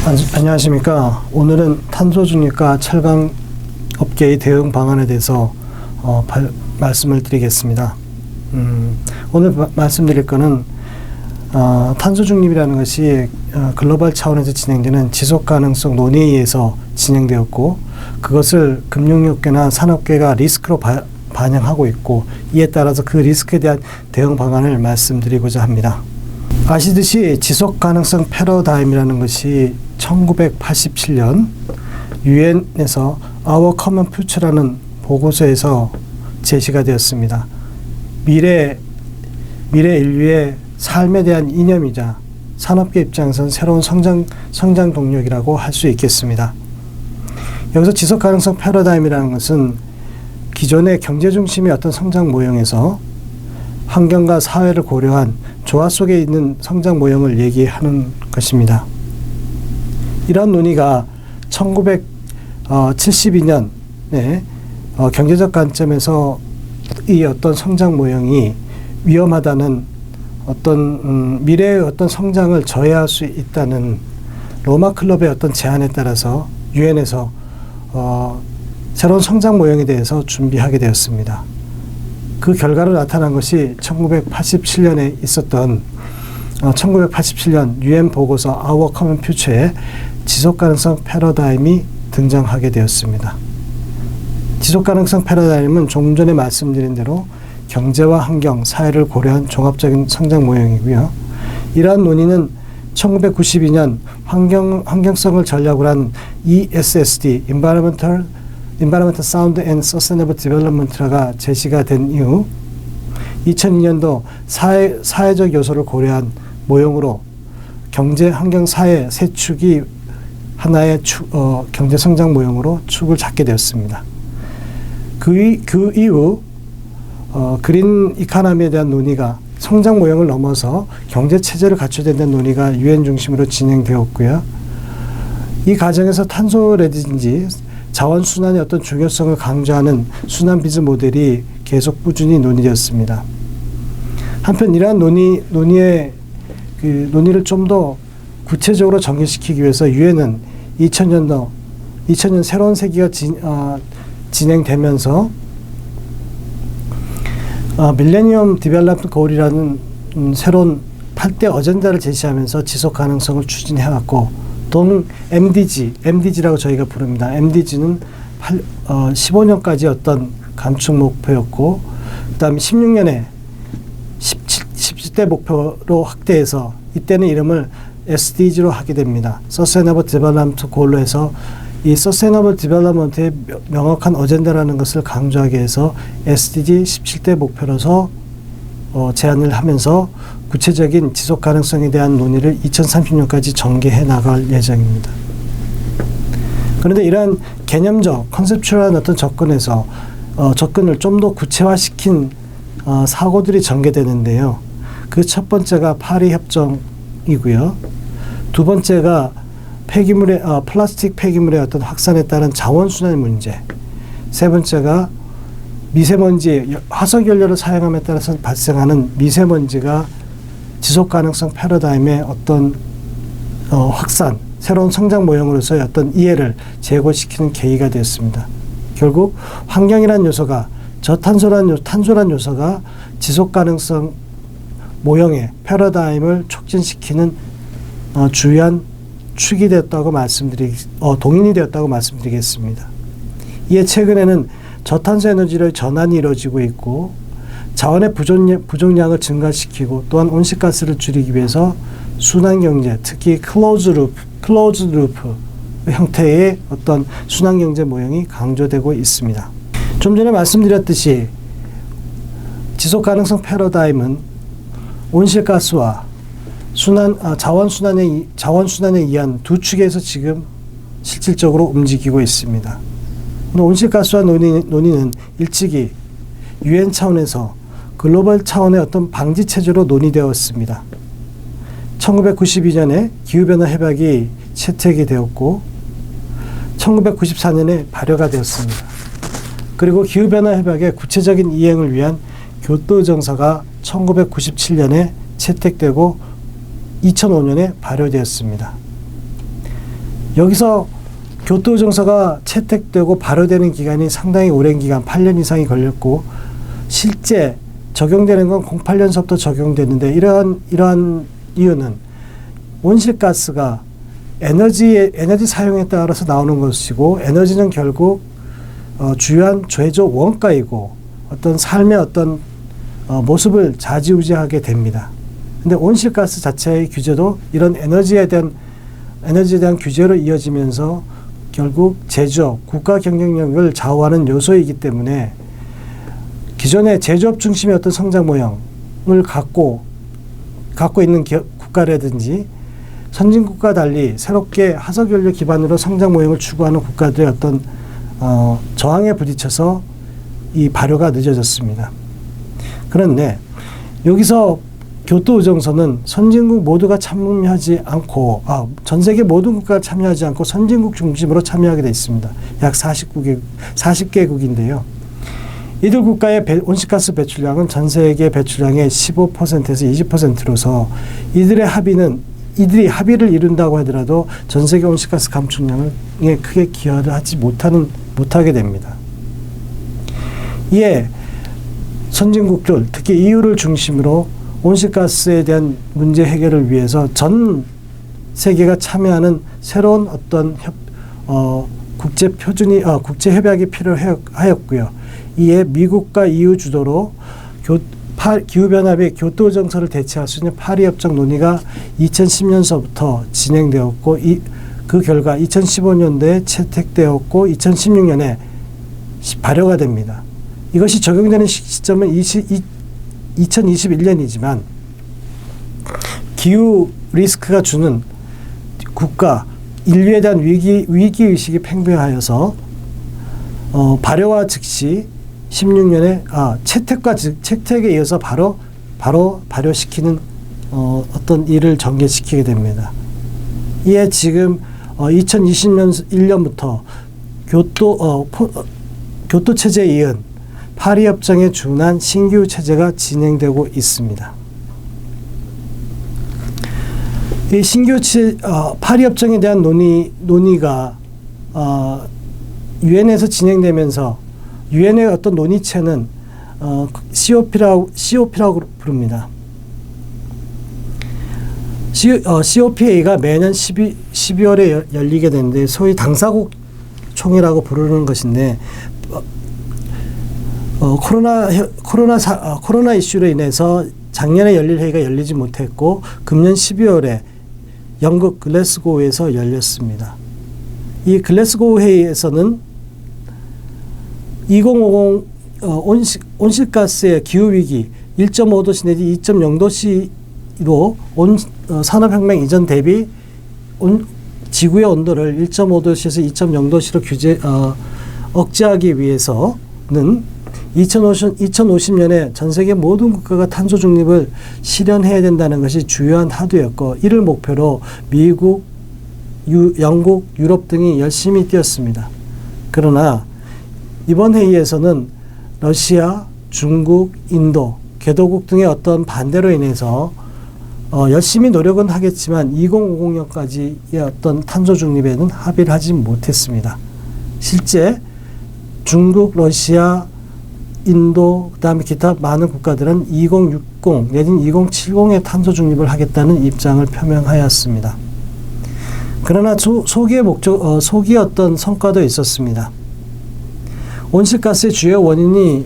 안녕하십니까. 오늘은 탄소 중립과 철강 업계의 대응 방안에 대해서 말씀을 드리겠습니다. 오늘 말씀드릴 거는 탄소 중립이라는 것이 글로벌 차원에서 진행되는 지속 가능성 논의에 의해서 진행되었고, 그것을 금융업계나 산업계가 리스크로 반영하고 있고, 이에 따라서 그 리스크에 대한 대응 방안을 말씀드리고자 합니다. 아시듯이 지속 가능성 패러다임이라는 것이 1987년 유엔에서 Our Common Future라는 보고서에서 제시가 되었습니다. 미래 인류의 삶에 대한 이념이자 산업계 입장에서는 새로운 성장 동력이라고 할 수 있겠습니다. 여기서 지속 가능성 패러다임이라는 것은 기존의 경제 중심의 어떤 성장 모형에서 환경과 사회를 고려한 조화 속에 있는 성장 모형을 얘기하는 것입니다. 이러한 논의가 1972년에 경제적 관점에서 이 어떤 성장 모형이 위험하다는 어떤 미래의 어떤 성장을 저해할 수 있다는 로마 클럽의 어떤 제안에 따라서 유엔에서 새로운 성장 모형에 대해서 준비하게 되었습니다. 그 결과로 나타난 것이 1987년에 있었던 1987년 유엔 보고서 Our Common Future에 지속가능성 패러다임이 등장하게 되었습니다. 지속가능성 패러다임은 조금 전에 말씀드린 대로 경제와 환경, 사회를 고려한 종합적인 성장 모형이고요. 이러한 논의는 1992년 환경성을 전략으로 한 ESSD, Environmental Sound and Sustainable Development가 제시가 된 이후 2002년도 사회적 요소를 고려한 모형으로 경제, 환경, 사회 세 축이 하나의 경제 성장 모형으로 축을 잡게 되었습니다. 그 이후 그린 이코노미에 대한 논의가 성장 모형을 넘어서 경제 체제를 갖춰야 된다는 논의가 유엔 중심으로 진행되었고요. 이 과정에서 탄소라든지 자원 순환의 어떤 중요성을 강조하는 순환 비즈 모델이 계속 꾸준히 논의되었습니다. 한편 이러한 논의를 좀 더 구체적으로 전개시키기 위해서 유엔은 2000년 새로운 세기가 진행되면서 밀레니엄 디벨롭먼트 골이라는 새로운 8대 어젠다를 제시하면서 지속 가능성을 추진해왔고, 또는 MDG라고 저희가 부릅니다. MDG는 15년까지 어떤 감축 목표였고, 그 다음에 16년에 17대 목표로 확대해서 이때는 이름을 SDG로 하게 됩니다. Sustainable Development Goal로 해서 이 Sustainable Development의 명확한 어젠다라는 것을 강조하기 위해서 SDG 17대 목표로서 제안을 하면서 구체적인 지속 가능성에 대한 논의를 2030년까지 전개해 나갈 예정입니다. 그런데 이러한 개념적, 컨셉추얼한 어떤 접근을 좀 더 구체화시킨 사고들이 전개되는데요. 그 첫 번째가 파리 협정이고요. 두 번째가 플라스틱 폐기물의 어떤 확산에 따른 자원순환 문제. 세 번째가 미세먼지, 화석연료를 사용함에 따라서 발생하는 미세먼지가 지속가능성 패러다임의 어떤 확산, 새로운 성장 모형으로서의 어떤 이해를 제고시키는 계기가 되었습니다. 결국 환경이란 요소가, 탄소란 요소가 지속가능성 모형의 패러다임을 촉진시키는 주요한 축이 되었다고 동인이 되었다고 말씀드리겠습니다. 이에 최근에는 저탄소 에너지의 전환이 이루어지고 있고, 자원의 부족량을 증가시키고, 또한 온실가스를 줄이기 위해서 순환경제, 특히 클로즈 루프 형태의 어떤 순환경제 모형이 강조되고 있습니다. 좀 전에 말씀드렸듯이 지속가능성 패러다임은 온실가스와 자원순환에 의한 두 축에서 지금 실질적으로 움직이고 있습니다. 온실가스와 논의는 일찍이 유엔 차원에서 글로벌 차원의 어떤 방지 체제로 논의되었습니다. 1992년에 기후변화 협약이 채택이 되었고 1994년에 발효가 되었습니다. 그리고 기후변화 협약의 구체적인 이행을 위한 교토 정서가 1997년에 채택되고 2005년에 발효되었습니다. 여기서 교토정서가 채택되고 발효되는 기간이 상당히 오랜 기간 8년 이상이 걸렸고 실제 적용되는 건 08년서부터 적용되는데 이러한 이유는 온실가스가 에너지 사용에 따라서 나오는 것이고 에너지는 결국 주요한 제조 원가이고 어떤 삶의 어떤 모습을 좌지우지하게 됩니다. 근데 온실가스 자체의 규제도 이런 에너지에 대한 규제로 이어지면서 결국 제조업, 국가 경쟁력을 좌우하는 요소이기 때문에 기존의 제조업 중심의 어떤 성장 모형을 갖고 있는 국가라든지 선진국과 달리 새롭게 화석연료 기반으로 성장 모형을 추구하는 국가들의 어떤 저항에 부딪혀서 이 발효가 늦어졌습니다. 그런데 여기서 교토의정서는 선진국 모두가 참여하지 않고 전 세계 모든 국가가 참여하지 않고 선진국 중심으로 참여하게 되어 있습니다. 약 40개국인데요. 이들 국가의 온실가스 배출량은 전 세계 배출량의 15%에서 20%로서 이들이 합의를 이룬다고 하더라도 전 세계 온실가스 감축량에 크게 기여를 못하게 됩니다. 이에 선진국들, 특히 EU를 중심으로 온실가스에 대한 문제 해결을 위해서 전 세계가 참여하는 새로운 어떤 국제 협약이 필요하였고요. 이에 미국과 EU 주도로 기후변화의 교토정서를 대체할 수 있는 파리협정 논의가 2010년서부터 진행되었고 그 결과 2015년도에 채택되었고 2016년에 발효가 됩니다. 이것이 적용되는 시점은 2021년이지만 기후 리스크가 주는 국가, 인류에 대한 위기의식이 팽배하여서 발효와 즉시 16년에 채택에 이어서 바로 발효시키는 어떤 일을 전개시키게 됩니다. 이에 지금 2021년부터 교토 체제에 이은 파리 협정에 준한 신규 체제가 진행되고 있습니다. 이 신규 파리 협정에 대한 논의가 유엔에서 진행되면서 유엔의 어떤 논의체는 COP라고 부릅니다. COPA가 매년 12월에 열리게 되는데 소위 당사국 총회라고 부르는 것인데 코로나 이슈로 인해서 작년에 열릴 회의가 열리지 못했고 금년 12월에 영국 글래스고우에서 열렸습니다. 이 글래스고우 회의에서는 2050 온실가스의 기후위기 1.5도씨 내지 2.0도씨로 산업혁명 이전 대비 지구의 온도를 1.5도씨에서 2.0도씨로 억제하기 위해서는 2050년에 전 세계 모든 국가가 탄소 중립을 실현해야 된다는 것이 주요한 하두였고 이를 목표로 미국, 영국, 유럽 등이 열심히 뛰었습니다. 그러나 이번 회의에서는 러시아, 중국, 인도, 개도국 등의 어떤 반대로 인해서 열심히 노력은 하겠지만 2050년까지의 어떤 탄소 중립에는 합의를 하지 못했습니다. 실제 중국, 러시아, 인도, 그다음에 기타 많은 국가들은 2060 내지는 2070에 탄소 중립을 하겠다는 입장을 표명하였습니다. 그러나 소기의 어떤 성과도 있었습니다. 온실가스의 주요 원인이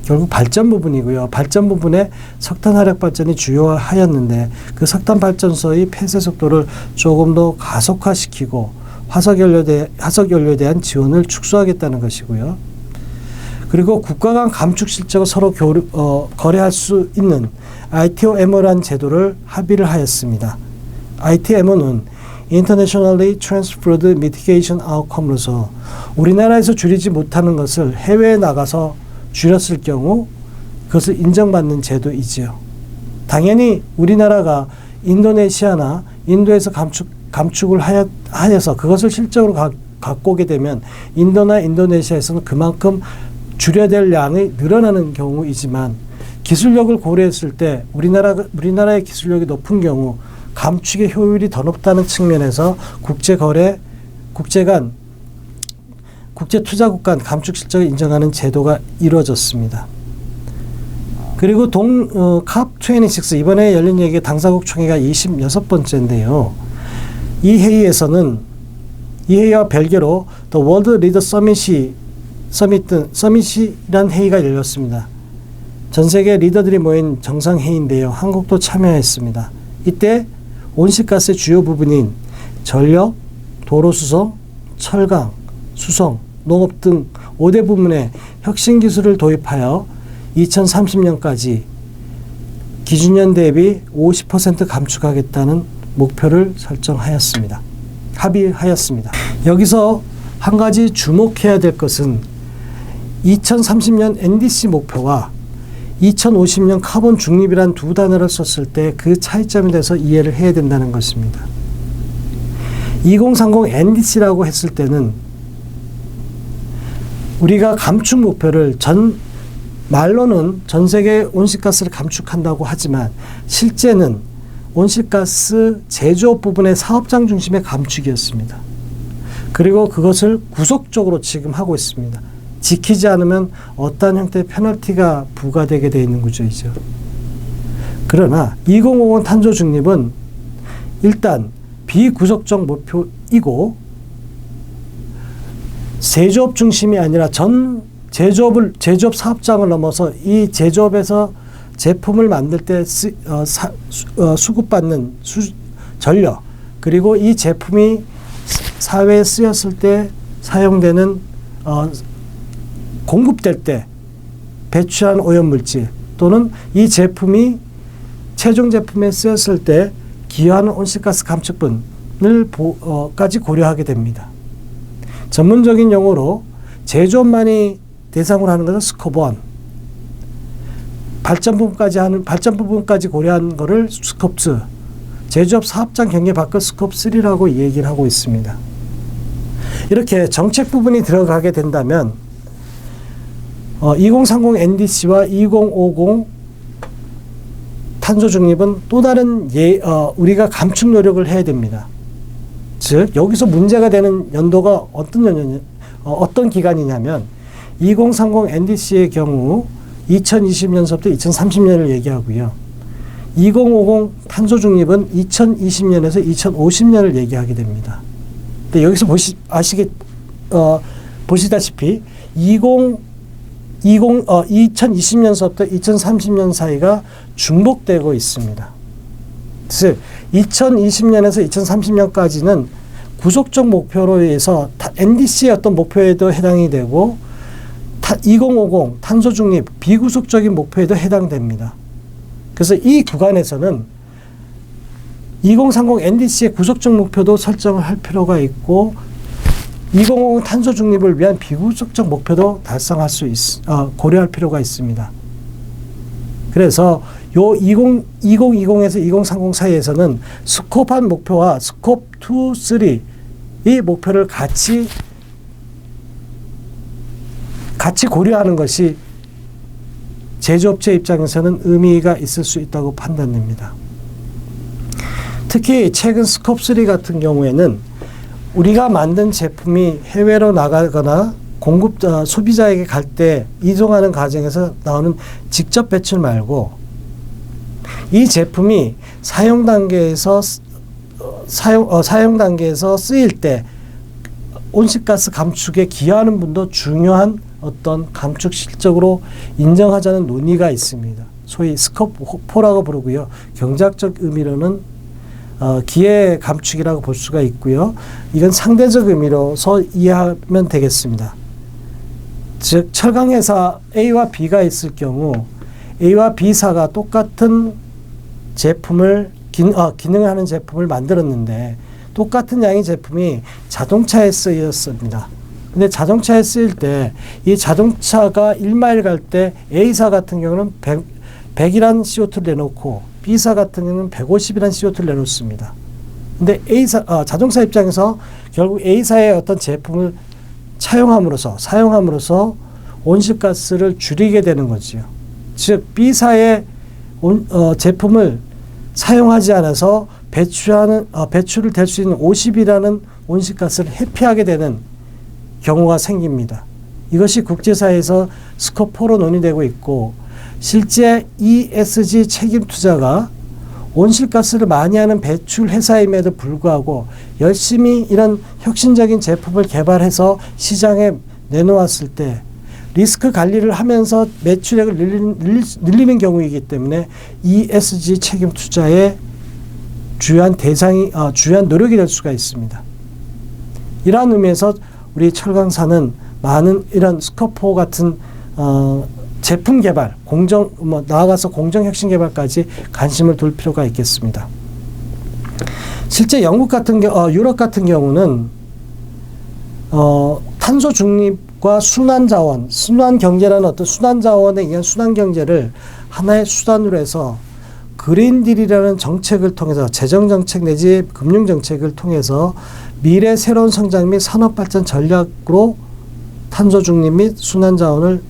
결국 발전 부분이고요. 발전 부분에 석탄 화력 발전이 주요하였는데 그 석탄 발전소의 폐쇄 속도를 조금 더 가속화시키고 화석연료에 대한 지원을 축소하겠다는 것이고요. 그리고 국가 간 감축 실적을 서로 거래할 수 있는 ITOMO라는 제도를 합의를 하였습니다. ITMO는 Internationally Transferred Mitigation Outcome로서 우리나라에서 줄이지 못하는 것을 해외에 나가서 줄였을 경우 그것을 인정받는 제도이지요. 당연히 우리나라가 인도네시아나 인도에서 감축을 하여서 그것을 실적으로 갖고 오게 되면 인도나 인도네시아에서는 그만큼 줄여야 될 양이 늘어나는 경우이지만 기술력을 고려했을 때 우리나라의 기술력이 높은 경우 감축의 효율이 더 높다는 측면에서 국제거래 국제투자국 간 감축 실적을 인정하는 제도가 이루어졌습니다. 그리고 COP26 이번에 열린 얘기 당사국 총회가 26번째인데요. 이 회의와 별개로 The World Leader Summit이란 회의가 열렸습니다. 전 세계 리더들이 모인 정상회의인데요. 한국도 참여했습니다. 이때 온실가스의 주요 부분인 전력, 도로수송, 철강, 수송, 농업 등 5대 부문에 혁신 기술을 도입하여 2030년까지 기준년 대비 50% 감축하겠다는 목표를 설정하였습니다. 합의하였습니다. 여기서 한 가지 주목해야 될 것은 2030년 NDC 목표와 2050년 카본 중립이란 두 단어를 썼을 때 그 차이점에 대해서 이해를 해야 된다는 것입니다. 2030 NDC라고 했을 때는 우리가 감축 목표를 말로는 전 세계 온실가스를 감축한다고 하지만 실제는 온실가스 제조업 부분의 사업장 중심의 감축이었습니다. 그리고 그것을 구속적으로 지금 하고 있습니다. 지키지 않으면 어떠한 형태의 페널티가 부과되게 되어 있는 구조이죠. 그러나 2050 탄소 중립은 일단 비구속적 목표이고 제조업 중심이 아니라 전 제조업 사업장을 넘어서 이 제조업에서 제품을 만들 때 수급받는 전력, 그리고 이 제품이 사회에 쓰였을 때 사용되는 공급될 때 배출한 오염물질, 또는 이 제품이 최종 제품에 쓰였을 때 기여하는 온실가스 감축분을 까지 고려하게 됩니다. 전문적인 용어로 제조업만이 대상으로 하는 것은 스코프 1, 발전 부분까지 고려한 것을 스코프 2, 제조업 사업장 경계 밖의 스코프 3라고 얘기를 하고 있습니다. 이렇게 정책 부분이 들어가게 된다면 2030 NDC와 2050 탄소 중립은 또 다른 우리가 감축 노력을 해야 됩니다. 즉 여기서 문제가 되는 연도가 어떤 기간이냐면 2030 NDC의 경우 2020년서부터 2030년을 얘기하고요. 2050 탄소 중립은 2020년에서 2050년을 얘기하게 됩니다. 근데 여기서 보시다시피 2020년서부터 2030년 사이가 중복되고 있습니다. 즉 2020년에서 2030년까지는 구속적 목표로 해서 NDC의 어떤 목표에도 해당이 되고 2050 탄소 중립 비구속적인 목표에도 해당됩니다. 그래서 이 구간에서는 2030 NDC의 구속적 목표도 설정을 할 필요가 있고 2050 탄소 중립을 위한 비구속적 목표도 달성할 고려할 필요가 있습니다. 그래서 요 2020에서 2030 사이에서는 스코프 1 목표와 스코프 2, 3의 목표를 같이 고려하는 것이 제조업체 입장에서는 의미가 있을 수 있다고 판단됩니다. 특히 최근 스코프 3 같은 경우에는 우리가 만든 제품이 해외로 나가거나 소비자에게 갈 때 이동하는 과정에서 나오는 직접 배출 말고 이 제품이 사용 단계에서 쓰일 때 온실가스 감축에 기여하는 분도 중요한 어떤 감축 실적으로 인정하자는 논의가 있습니다. 소위 스코프 4라고 부르고요. 경제학적 의미로는 기회 감축이라고 볼 수가 있고요. 이건 상대적 의미로서 이해하면 되겠습니다. 즉 철강회사 A와 B가 있을 경우 A와 B사가 똑같은 제품을 기능을 하는 제품을 만들었는데 똑같은 양의 제품이 자동차에 쓰였습니다. 근데 자동차에 쓰일 때 이 자동차가 1마일 갈 때 A사 같은 경우는 100이라는 CO2를 내놓고 B사 같은 경우는 150이라는 CO2를 내놓습니다. 근데 자동차 입장에서 결국 A사의 어떤 제품을 사용함으로써 온실가스를 줄이게 되는 거지요. 즉 B사의 제품을 사용하지 않아서 배출을 될 수 있는 50이라는 온실가스를 회피하게 되는 경우가 생깁니다. 이것이 국제사회에서 스코프4로 논의되고 있고, 실제 ESG 책임 투자가 온실가스를 많이 하는 배출 회사임에도 불구하고 열심히 이런 혁신적인 제품을 개발해서 시장에 내놓았을 때 리스크 관리를 하면서 매출액을 늘리는 경우이기 때문에 ESG 책임 투자의 주요한 노력이 될 수가 있습니다. 이러한 의미에서 우리 철강사는 많은 이런 스코프4 같은 제품 개발, 나아가서 공정 혁신 개발까지 관심을 둘 필요가 있겠습니다. 실제 유럽 같은 경우는 탄소 중립과 순환 경제라는 어떤 순환 자원에 의한 순환 경제를 하나의 수단으로 해서 그린딜이라는 정책을 통해서 재정 정책 내지 금융 정책을 통해서 미래 새로운 성장 및 산업 발전 전략으로 탄소 중립 및 순환 자원을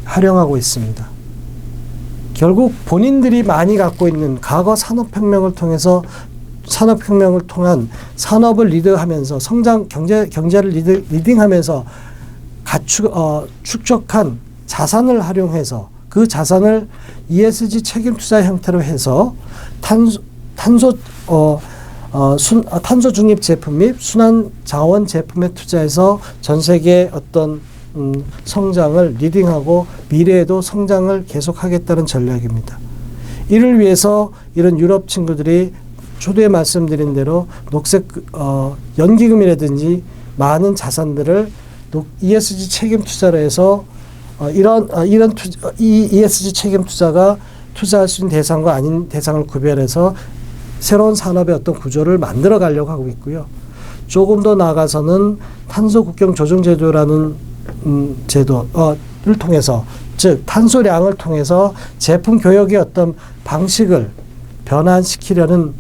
활용하고 있습니다. 결국 본인들이 많이 갖고 있는 과거 산업혁명을 통한 산업을 리드하면서 경제를 리딩하면서 축적한 자산을 활용해서 그 자산을 ESG 책임 투자 형태로 해서 탄소 중립 제품 및 순환 자원 제품에 투자해서 전 세계의 어떤 성장을 리딩하고 미래에도 성장을 계속하겠다는 전략입니다. 이를 위해서 이런 유럽 친구들이 초두에 말씀드린 대로 녹색 연기금이라든지 많은 자산들을 ESG 책임 투자로 해서 이 ESG 책임 투자가 투자할 수 있는 대상과 아닌 대상을 구별해서 새로운 산업의 어떤 구조를 만들어 가려고 하고 있고요. 조금 더 나아가서는 탄소 국경 조정 제도라는 제도를 통해서, 즉 탄소량을 통해서 제품 교역의 어떤 방식을 변환시키려는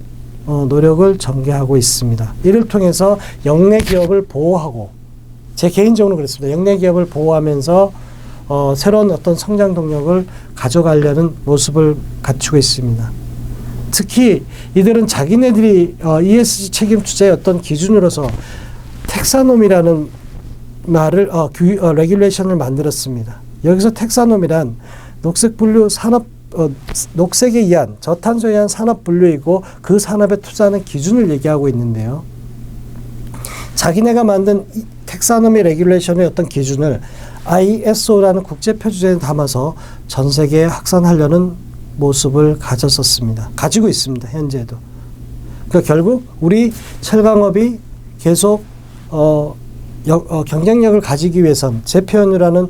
노력을 전개하고 있습니다. 이를 통해서 영내 기업을 보호하고, 제 개인적으로 그렇습니다. 영내 기업을 보호하면서 새로운 어떤 성장 동력을 가져가려는 모습을 갖추고 있습니다. 특히 이들은 자기네들이 ESG 책임 투자의 어떤 기준으로서 텍사노미라는 레귤레이션을 만들었습니다. 여기서 텍사노미란 녹색에 의한 저탄소에 의한 산업 분류이고 그 산업에 투자하는 기준을 얘기하고 있는데요. 자기네가 만든 텍사노미 레귤레이션의 어떤 기준을 ISO라는 국제 표준에 담아서 전 세계에 확산하려는 모습을 가지고 있습니다. 현재도. 그러니까 결국 우리 철강업이 계속 경쟁력을 가지기 위해서는 제 표현으로는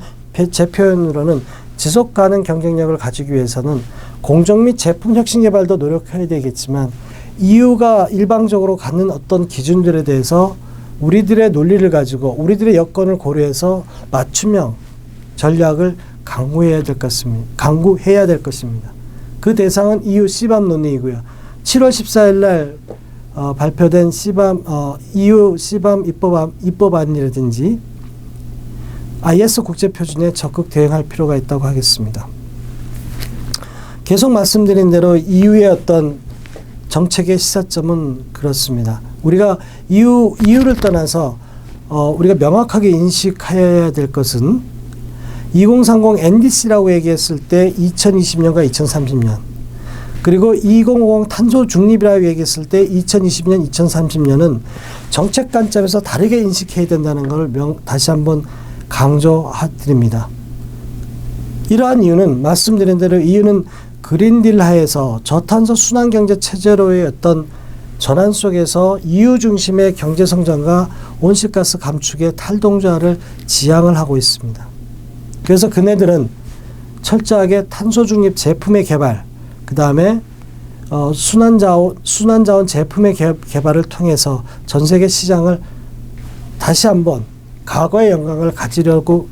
지속 가능 경쟁력을 가지기 위해서는 공정 및 제품 혁신 개발도 노력해야 되겠지만 EU가 일방적으로 갖는 어떤 기준들에 대해서 우리들의 논리를 가지고 우리들의 여건을 고려해서 맞춤형 전략을 강구해야 될 것입니다. 그 대상은 EU CBAM 논의이고요. 7월 14일 날 발표된 EU CBAM 입법안이라든지 IS 국제표준에 적극 대응할 필요가 있다고 하겠습니다. 계속 말씀드린 대로 EU의 어떤 정책의 시사점은 그렇습니다. 우리가 EU를 떠나서 우리가 명확하게 인식해야 될 것은 2030 NDC라고 얘기했을 때 2020년과 2030년, 그리고 2050 탄소 중립이라고 얘기했을 때 2020년, 2030년은 정책 관점에서 다르게 인식해야 된다는 걸 다시 한번 강조드립니다. 이러한 이유는 말씀드린 대로 EU는 그린딜 하에서 저탄소 순환경제 체제로의 어떤 전환 속에서 EU 중심의 경제성장과 온실가스 감축의 탈동조화를 지향을 하고 있습니다. 그래서 그네들은 철저하게 탄소 중립 제품의 개발, 그 다음에 순환자원 제품의 개발을 통해서 전 세계 시장을 다시 한번 과거의 영광을 가지려고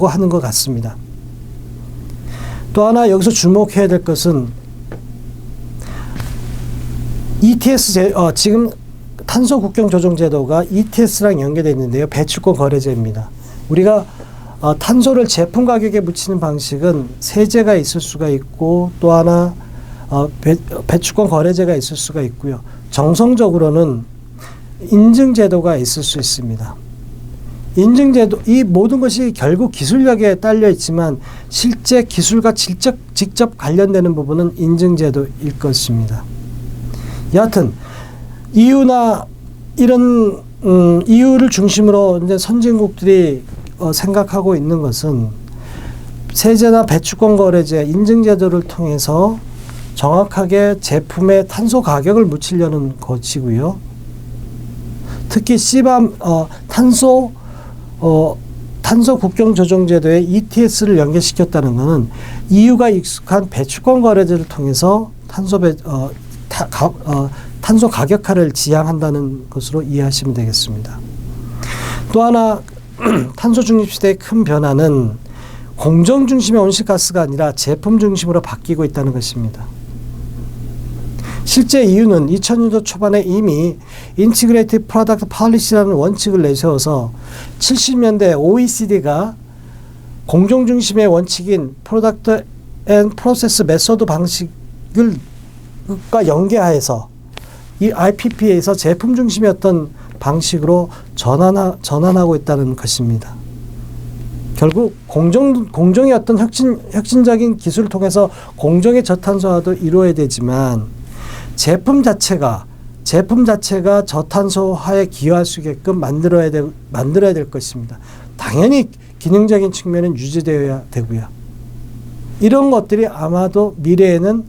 하는 것 같습니다. 또 하나 여기서 주목해야 될 것은 ETS 지금 탄소 국경 조정 제도가 ETS랑 연계되어 있는데요. 배출권 거래제입니다. 우리가 탄소를 제품 가격에 묻히는 방식은 세제가 있을 수가 있고 또 하나 배출권 거래제가 있을 수가 있고요. 정성적으로는 인증제도가 있을 수 있습니다. 인증제도, 이 모든 것이 결국 기술력에 딸려 있지만 실제 기술과 직접 관련되는 부분은 인증제도일 것입니다. 여하튼 EU나 이런 EU를 중심으로 이제 선진국들이 생각하고 있는 것은 세제나 배출권 거래제 인증제도를 통해서 정확하게 제품의 탄소 가격을 묻히려는 것이고요. 특히 CBAM 탄소 국경 조정 제도에 ETS를 연계시켰다는 것은 EU가 익숙한 배출권 거래제를 통해서 탄소 가격화를 지향한다는 것으로 이해하시면 되겠습니다. 또 하나 탄소 중립 시대의 큰 변화는 공정 중심의 온실가스가 아니라 제품 중심으로 바뀌고 있다는 것입니다. 실제 EU는 2000년도 초반에 이미 Integrated Product Policy라는 원칙을 내세워서 70년대 OECD가 공정 중심의 원칙인 Product and Process Method 방식과 연계하여서 이 IPP에서 제품 중심의 어떤 방식으로 전환하고 있다는 것입니다. 결국 공정의 어떤 혁신적인 기술을 통해서 공정의 저탄소화도 이루어야 되지만 제품 자체가 저탄소화에 기여할 수 있게끔 만들어야 될 것입니다. 당연히 기능적인 측면은 유지되어야 되고요. 이런 것들이 아마도 미래에는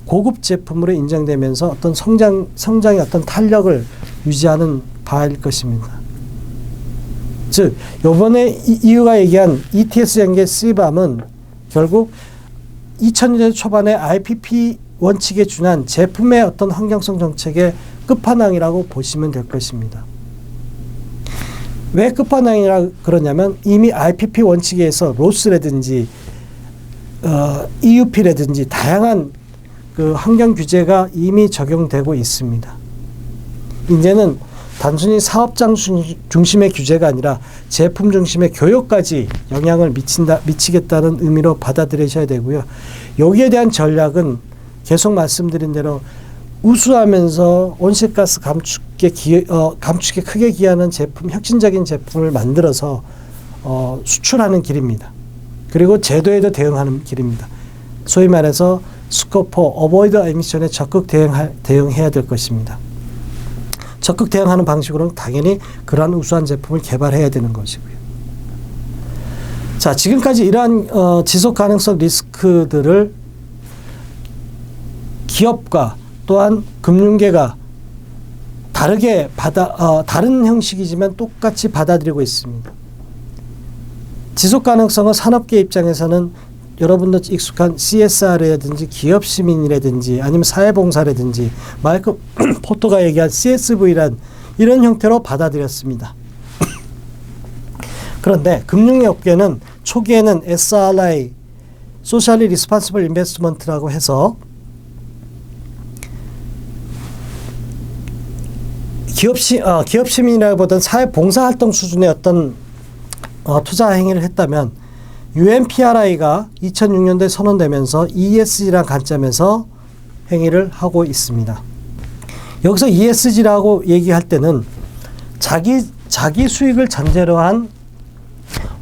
고급 제품으로 인정되면서 어떤 성장의 어떤 탄력을 유지하는 바일 것입니다. 즉, 요번에 EU가 얘기한 ETS 연계 CBAM은 결국 2000년대 초반에 IPP 원칙에 준한 제품의 어떤 환경성 정책의 끝판왕이라고 보시면 될 것입니다. 왜 끝판왕이라 그러냐면 이미 IPP 원칙에 의해서 로스라든지 EUP라든지 다양한 그 환경 규제가 이미 적용되고 있습니다. 이제는 단순히 사업장 중심의 규제가 아니라 제품 중심의 교육까지 영향을 미치겠다는 의미로 받아들이셔야 되고요. 여기에 대한 전략은 계속 말씀드린 대로 우수하면서 온실가스 감축에 크게 기여하는 제품, 혁신적인 제품을 만들어서 수출하는 길입니다. 그리고 제도에도 대응하는 길입니다. 소위 말해서 스코프 4, 어보이드 에미션에 적극 대응해야 될 것입니다. 적극 대응하는 방식으로는 당연히 그러한 우수한 제품을 개발해야 되는 것이고요. 자, 지금까지 이러한 지속 가능성 리스크들을 기업과 또한 금융계가 다른 형식이지만 똑같이 받아들이고 있습니다. 지속 가능성은 산업계 입장에서는 여러분도 익숙한 CSR이라든지 기업 시민이라든지 아니면 사회봉사라든지 마이클 포터가 얘기한 CSV란 이런 형태로 받아들였습니다. 그런데 금융업계는 초기에는 SRI, Socially Responsible Investment라고 해서 기업 시민이라기보다는 사회봉사활동 수준의 어떤 투자 행위를 했다면 UNPRI가 2006년도에 선언되면서 ESG라는 관점에서 행위를 하고 있습니다. 여기서 ESG라고 얘기할 때는 자기 수익을 전제로 한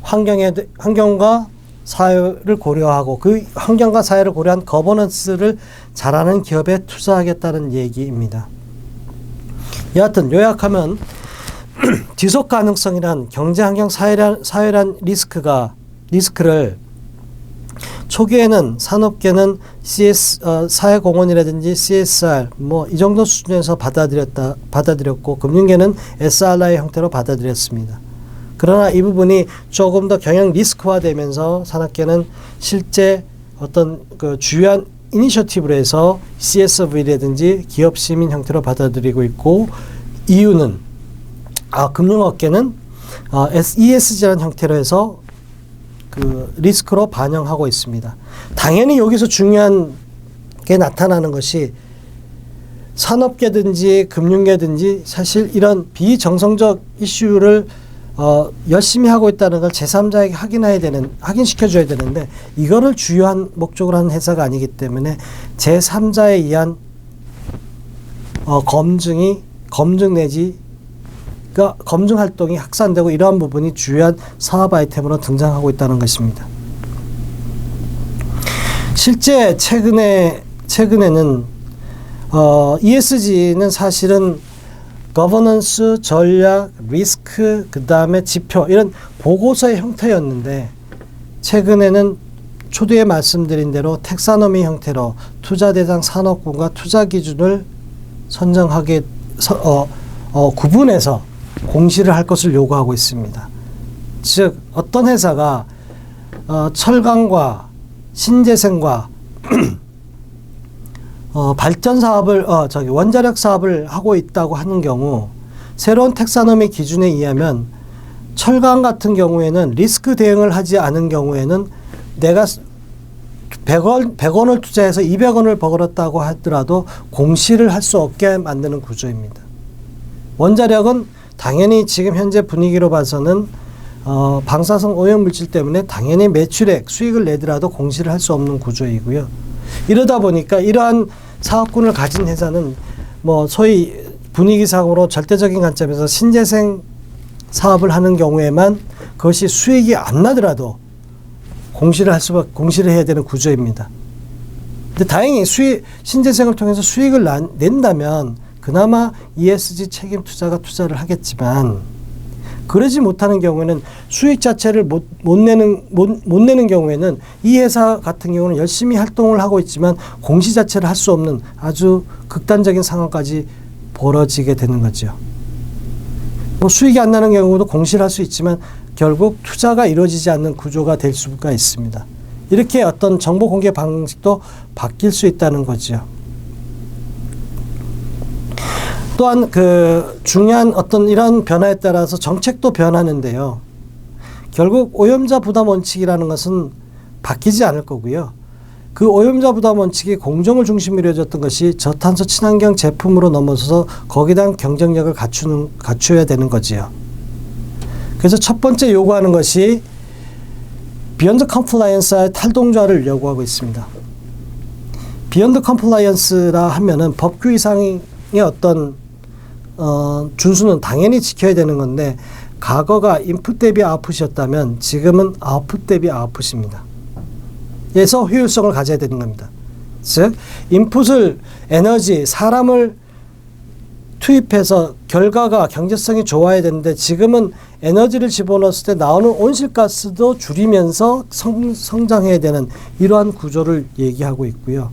환경과 사회를 고려하고 그 환경과 사회를 고려한 거버넌스를 잘하는 기업에 투자하겠다는 얘기입니다. 여하튼 요약하면 지속 가능성이란 경제 환경 사회란 리스크를 초기에는 산업계는 사회공헌이라든지 CSR 이 정도 수준에서 받아들였고 금융계는 SRI 형태로 받아들였습니다. 그러나 이 부분이 조금 더 경영 리스크화되면서 산업계는 실제 어떤 그 주요한 이니셔티브로 해서 CSV라든지 기업 시민 형태로 받아들이고 있고 EU는 금융업계는 ESG라는 형태로 해서 그 리스크로 반영하고 있습니다. 당연히 여기서 중요한 게 나타나는 것이 산업계든지 금융계든지 사실 이런 비정성적 이슈를 열심히 하고 있다는 걸 제3자에게 확인시켜줘야 되는데 이거를 주요한 목적으로 하는 회사가 아니기 때문에 제3자에 의한 검증 내지 검증 활동이 확산되고 이러한 부분이 주요한 사업 아이템으로 등장하고 있다는 것입니다. 실제 최근에는 ESG는 사실은 거버넌스, 전략, 리스크, 그 다음에 지표 이런 보고서의 형태였는데 최근에는 초두에 말씀드린 대로 텍사노미 형태로 투자 대상 산업군과 투자 기준을 선정하게 구분해서 공시를 할 것을 요구하고 있습니다. 즉 어떤 회사가 철강과 신재생과 발전 사업을 원자력 사업을 하고 있다고 하는 경우 새로운 텍사노미 기준에 의하면 철강 같은 경우에는 리스크 대응을 하지 않은 경우에는 내가 100원을 투자해서 200원을 벌었다고 하더라도 공시를 할 수 없게 만드는 구조입니다. 원자력은 당연히 지금 현재 분위기로 봐서는 방사성 오염물질 때문에 당연히 매출액, 수익을 내더라도 공시를 할 수 없는 구조이고요. 이러다 보니까 이러한 사업군을 가진 회사는 소위 분위기상으로 절대적인 관점에서 신재생 사업을 하는 경우에만 그것이 수익이 안 나더라도 공시를 해야 되는 구조입니다. 근데 다행히 신재생을 통해서 수익을 낸다면 그나마 ESG 책임 투자를 하겠지만 그러지 못하는 경우에는 수익 자체를 못 내는 경우에는 이 회사 같은 경우는 열심히 활동을 하고 있지만 공시 자체를 할 수 없는 아주 극단적인 상황까지 벌어지게 되는 거죠. 수익이 안 나는 경우도 공시를 할 수 있지만 결국 투자가 이루어지지 않는 구조가 될 수가 있습니다. 이렇게 어떤 정보 공개 방식도 바뀔 수 있다는 거죠. 또한 중요한 어떤 이런 변화에 따라서 정책도 변하는데요. 결국 오염자 부담 원칙이라는 것은 바뀌지 않을 거고요. 그 오염자 부담 원칙이 공정을 중심으로 이루어졌던 것이 저탄소 친환경 제품으로 넘어서서 거기에 대한 경쟁력을 갖춰야 되는 거지요. 그래서 첫 번째 요구하는 것이 비욘드 컴플라이언스의 탈동조화를 요구하고 있습니다. 비욘드 컴플라이언스라 하면은 법규 이상의 어떤 준수는 당연히 지켜야 되는 건데 과거가 인풋 대비 아웃풋이었다면 지금은 아웃풋 대비 아웃풋입니다. 그래서 효율성을 가져야 되는 겁니다. 즉 인풋을 에너지, 사람을 투입해서 결과가 경제성이 좋아야 되는데 지금은 에너지를 집어넣었을 때 나오는 온실가스도 줄이면서 성장해야 되는 이러한 구조를 얘기하고 있고요.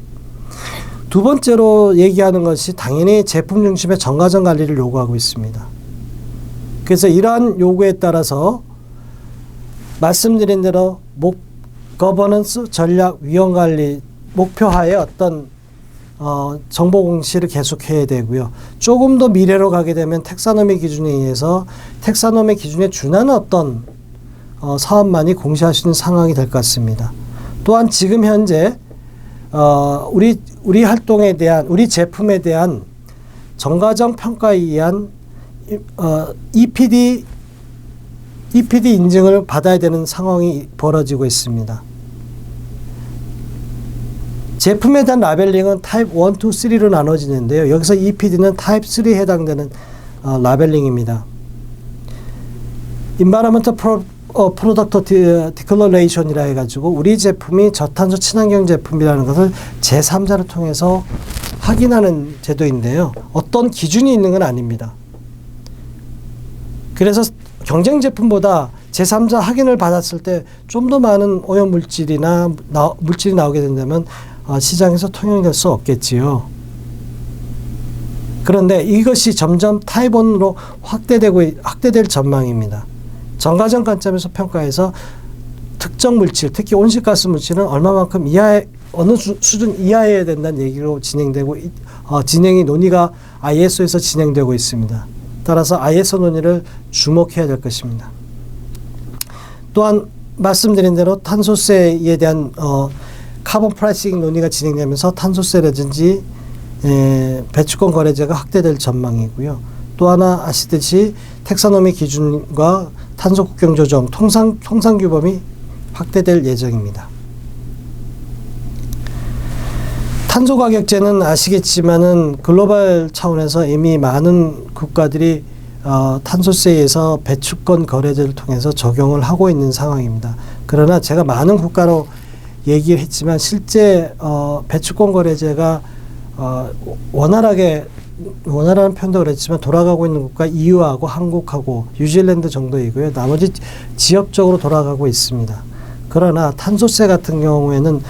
두 번째로 얘기하는 것이 당연히 제품 중심의 정가전 관리를 요구하고 있습니다. 그래서 이러한 요구에 따라서 말씀드린 대로 거버넌스, 전략, 위험 관리 목표하에 어떤 정보 공시를 계속해야 되고요. 조금 더 미래로 가게 되면 텍사노미 기준에 의해서 텍사노미 기준에 준하는 어떤 사업만이 공시할 수 있는 상황이 될 것 같습니다. 또한 지금 현재 우리 활동에 대한 우리 제품에 대한 정가정 평가에 의한 EPD 인증을 받아야 되는 상황이 벌어지고 있습니다. 제품에 대한 라벨링은 타입 1, 2, 3로 나눠지는데요. 여기서 EPD는 타입 3에 해당되는 라벨링입니다. Environmental Product Declaration이라 해가지고 우리 제품이 저탄소 친환경 제품이라는 것을 제3자를 통해서 확인하는 제도인데요. 어떤 기준이 있는 건 아닙니다. 그래서 경쟁 제품보다 제3자 확인을 받았을 때 좀 더 많은 오염물질이 나오게 된다면 시장에서 통용될 수 없겠지요. 그런데 이것이 점점 타입 1으로 확대될 전망입니다. 정가전 관점에서 평가해서 특정 물질, 특히 온실가스 물질은 얼마만큼 어느 수준 이하여야 된다는 얘기로 진행이 논의가 ISO에서 진행되고 있습니다. 따라서 ISO 논의를 주목해야 될 것입니다. 또한 말씀드린 대로 탄소세에 대한 카본 프라이싱 논의가 진행되면서 탄소세라든지 배출권 거래제가 확대될 전망이고요. 또 하나 아시듯이 텍사노미 기준과 탄소 국경 조정 통상 규범이 확대될 예정입니다. 탄소 가격제는 아시겠지만은 글로벌 차원에서 이미 많은 국가들이 탄소세에서 배출권 거래제를 통해서 적용을 하고 있는 상황입니다. 그러나 제가 많은 국가로 얘기를 했지만 실제 배출권 거래제가 원활한 표현도 그랬지만 돌아가고 있는 국가 EU하고 한국하고 뉴질랜드 정도이고요. 나머지 지역적으로 돌아가고 있습니다. 그러나 탄소세 같은 경우에는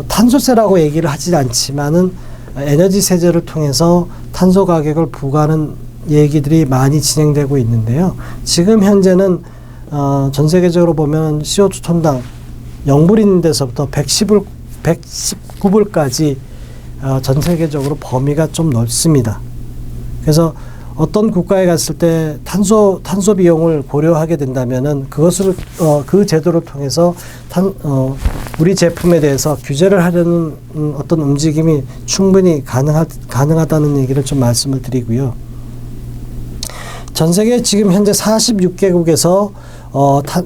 탄소세라고 얘기를 하지 않지만은 에너지 세제를 통해서 탄소 가격을 부과하는 얘기들이 많이 진행되고 있는데요. 지금 현재는 전 세계적으로 보면 CO2 톤당 0불 있는 데서부터 119불까지 전 세계적으로 범위가 좀 넓습니다. 그래서 어떤 국가에 갔을 때 탄소 비용을 고려하게 된다면은 그것을 그 제도를 통해서 우리 제품에 대해서 규제를 하려는 어떤 움직임이 충분히 가능하다는 얘기를 좀 말씀을 드리고요. 전 세계 지금 현재 46개국에서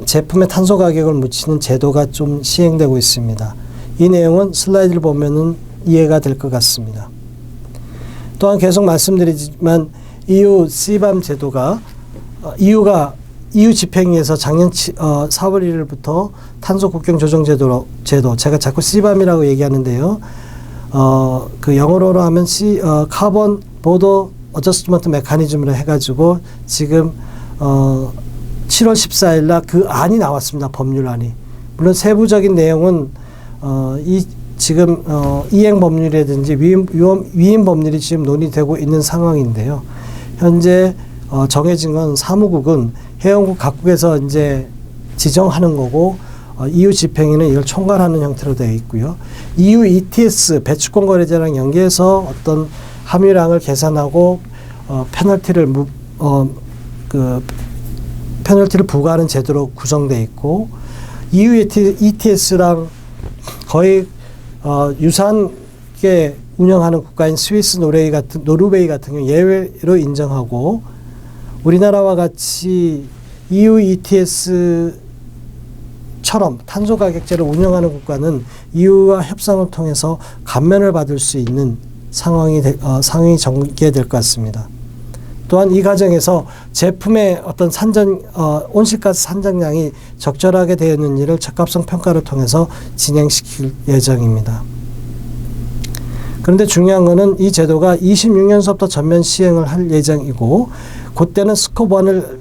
제품의 탄소 가격을 묻히는 제도가 좀 시행되고 있습니다. 이 내용은 슬라이드를 보면은 이해가 될 것 같습니다. 또한 계속 말씀드리지만 EU CBAM 제도가 EU 집행위에서 작년 4월 1일부터 탄소 국경 조정 제도 제가 자꾸 CBAM이라고 얘기하는데요. 그 영어로 하면 카본 보더 어저스트먼트 메커니즘으로 해가지고 지금 7월 14일 날 그 안이 나왔습니다. 법률안이. 물론 세부적인 내용은 지금 이행 법률이라든지 위임 법률이 지금 논의되고 있는 상황인데요. 현재 정해진 건 사무국은 회원국 각국에서 이제 지정하는 거고 EU 집행위는 이걸 총괄하는 형태로 되어 있고요. EU ETS 배출권 거래제랑 연계해서 어떤 함유량을 계산하고 페널티를 부과하는 제도로 구성되어 있고 EU ETS랑 거의 유사하게 운영하는 국가인 스위스, 노르웨이 같은 경우 예외로 인정하고 우리나라와 같이 EU ETS처럼 탄소 가격제를 운영하는 국가는 EU와 협상을 통해서 감면을 받을 수 있는 상황이 전개될 것 같습니다. 또한 이 과정에서 제품의 어떤 온실가스 산정량이 적절하게 되었는지를 적합성 평가를 통해서 진행시킬 예정입니다. 그런데 중요한 것은 이 제도가 26년서부터 전면 시행을 할 예정이고 그때는 스코반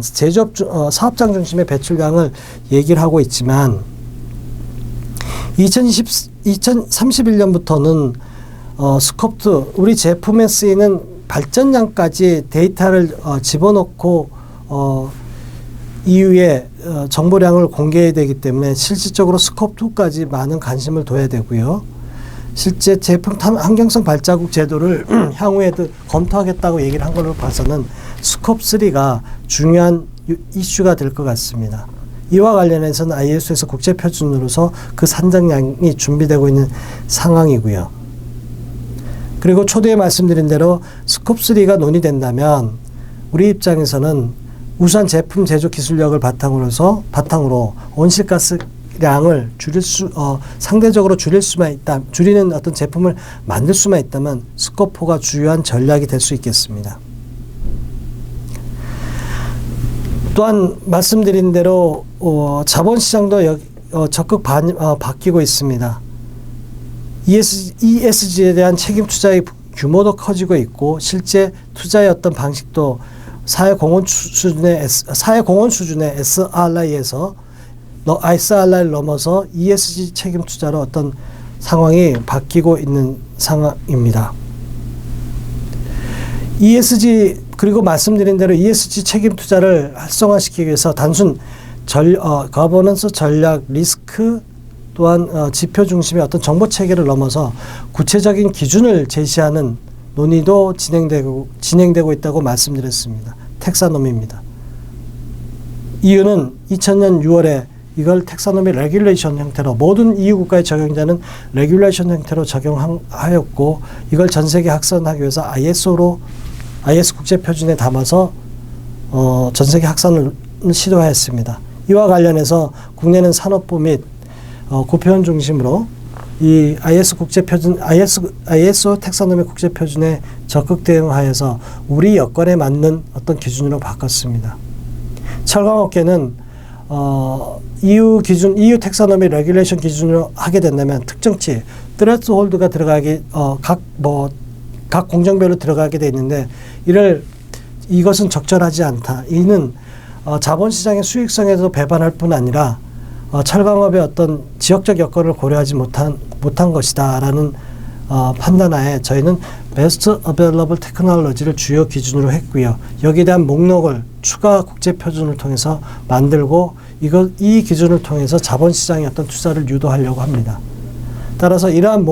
제조업 사업장 중심의 배출량을 얘기를 하고 있지만 2031년부터는 스코프2 우리 제품에 쓰이는 발전량까지 데이터를 집어넣고 EU에 정보량을 공개해야 되기 때문에 실질적으로 스코프2까지 많은 관심을 둬야 되고요. 실제 제품 환경성 발자국 제도를 향후에도 검토하겠다고 얘기를 한 걸로 봐서는 스코프3가 중요한 이슈가 될 것 같습니다. 이와 관련해서는 ISO에서 국제표준으로서 그 산정량이 준비되고 있는 상황이고요. 그리고 초대에 말씀드린 대로 스콥3가 논의된다면 우리 입장에서는 우수한 제품 제조 기술력을 바탕으로 온실가스량을 상대적으로 줄이는 어떤 제품을 만들 수만 있다면 스콥4가 주요한 전략이 될 수 있겠습니다. 또한 말씀드린 대로 자본시장도 적극 바뀌고 있습니다. ESG에 대한 책임 투자의 규모도 커지고 있고 실제 투자의 어떤 방식도 사회공헌 수준의 SRI를 넘어서 ESG 책임 투자로 어떤 상황이 바뀌고 있는 상황입니다. 그리고 말씀드린 대로 ESG 책임 투자를 활성화시키기 위해서 단순 거버넌스 전략 리스크 또한 지표 중심의 어떤 정보 체계를 넘어서 구체적인 기준을 제시하는 논의도 진행되고 있다고 말씀드렸습니다. 텍사노미입니다. 이유는 2000년 6월에 이걸 텍사노미 레귤레이션 형태로 모든 EU 국가의 적용자는 레귤레이션 형태로 적용하였고 이걸 전 세계 확산하기 위해서 IS 국제표준에 담아서 전 세계 확산을 시도하였습니다. 이와 관련해서 국내는 산업부 및 고표현 중심으로 이 ISO 텍사노미 국제 표준에 적극 대응하여서 우리 여건에 맞는 어떤 기준으로 바꿨습니다. 철강업계는 EU 텍사노미 레귤레이션 기준으로 하게 된다면 특정치 트레스홀드가 들어가기 각 공정별로 들어가게 돼 있는데 이것은 적절하지 않다. 이는 자본시장의 수익성에도 배반할 뿐 아니라 철강업의 어떤 지역적 여건을 고려하지 못한 것이다라는 판단하에 저희는 Best Available Technology를 주요 기준으로 했고요. 여기에 대한 목록을 추가 국제 표준을 통해서 만들고 이 기준을 통해서 자본시장의 어떤 투자를 유도하려고 합니다. 따라서 이러한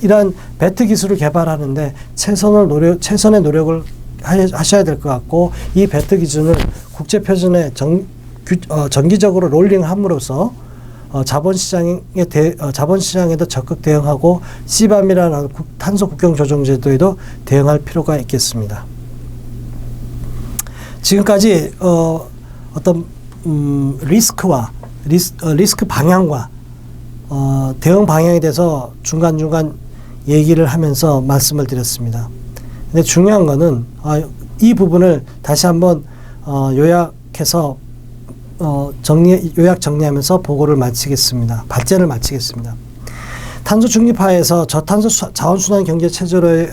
이러한 배트 기술을 개발하는데 최선의 노력을 하셔야 될 것 같고, 이 배트 기준을 국제 표준에 정기적으로 롤링함으로써 자본시장에도 적극 대응하고 CBAM이라는 탄소 국경 조정 제도에도 대응할 필요가 있겠습니다. 지금까지 어떤 리스크 방향과 대응 방향에 대해서 중간중간 얘기를 하면서 말씀을 드렸습니다. 근데 중요한 거는 이 부분을 다시 한번 요약해서 정리하면서 보고를 마치겠습니다. 발제를 마치겠습니다. 탄소 중립화에서 저탄소 자원순환 경제 체제로의